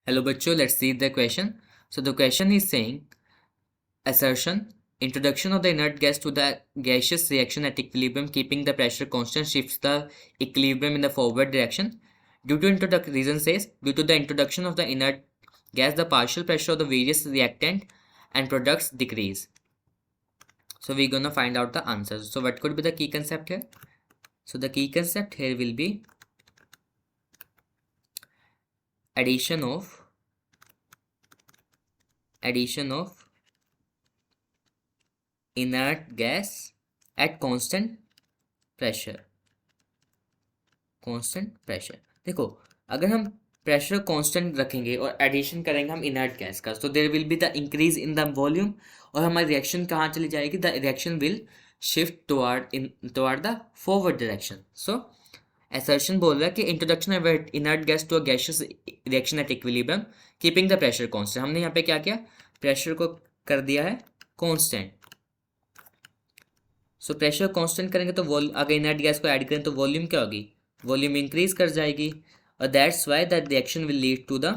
Hello bachcho, let's see the question. So the question is saying assertion introduction of the inert gas to the gaseous reaction at equilibrium keeping the pressure constant shifts the equilibrium in the forward direction. Due to reason says due to the introduction of the inert gas the partial pressure of the various reactant and products decrease. So we're gonna find out the answers. So what could be the key concept here? So the key concept here will be addition of inert gas at constant pressure. देखो अगर हम pressure constant रखेंगे और addition करेंगे हम inert gas का तो there will be the increase in the volume और हमारी रिएक्शन कहाँ चली जाएगी the reaction will shift toward the forward direction. So assertion बोल रहा है कि introduction of inert gas to a gaseous reaction at equilibrium keeping the pressure constant. हमने यहाँ पे क्या किया प्रेशर को कर दिया है कांस्टेंट. सो प्रेशर कांस्टेंट करेंगे तो अगर इनर्ट गैस को ऐड करें तो वॉल्यूम क्या होगी वॉल्यूम इंक्रीज कर जाएगी और that's why that reaction will lead to the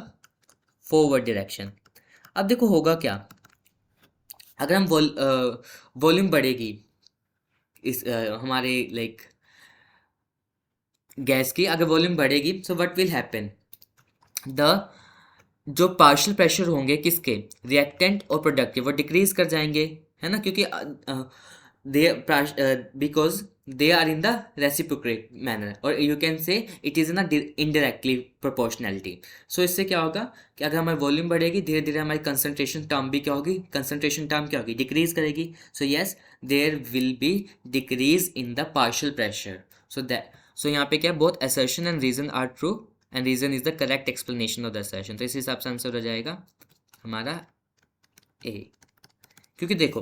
forward direction. अब देखो होगा क्या अगर हम वॉल्यूम बढ़ेगी इस हमारे लाइक गैस की अगर वॉल्यूम बढ़ेगी so what will happen the जो पार्शियल प्रेशर होंगे किसके रिएक्टेंट और प्रोडक्ट के वो डिक्रीज कर जाएंगे है ना क्योंकि because they are in the reciprocal manner or you can say it is in a indirectly proportionality. So इससे क्या होगा कि अगर हमारी वॉल्यूम बढ़ेगी धीरे धीरे हमारी कंसंट्रेशन टर्म भी क्या होगी कंसंट्रेशन टर्म क्या होगी डिक्रीज करेगी. So yes there will be decrease in the partial pressure. So यहाँ पे क्या both assertion and reason are true and reason is the correct explanation of the assertion. तो इस हिसाब से आंसर हो जाएगा हमारा ए. क्योंकि देखो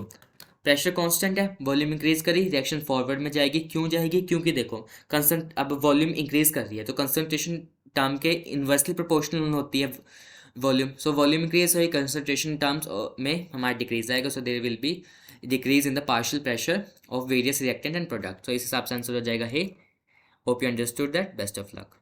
प्रेशर कांस्टेंट है वॉल्यूम इंक्रीज करी रिएक्शन फॉरवर्ड में जाएगी. क्यों जाएगी क्योंकि देखो कंसंट अब वॉल्यूम इंक्रीज कर रही है तो कंसंट्रेशन टर्म के इन्वर्सली प्रोपोर्शनल होती है वॉल्यूम. सो वॉल्यूम इंक्रीज हुई कंसंट्रेशन टर्म्स में हमारा डिक्रीज आएगा. So there will be decrease in the partial pressure of various reactant and product. तो इस हिसाब से आंसर हो जाएगा A. Hope you understood that. Best of luck.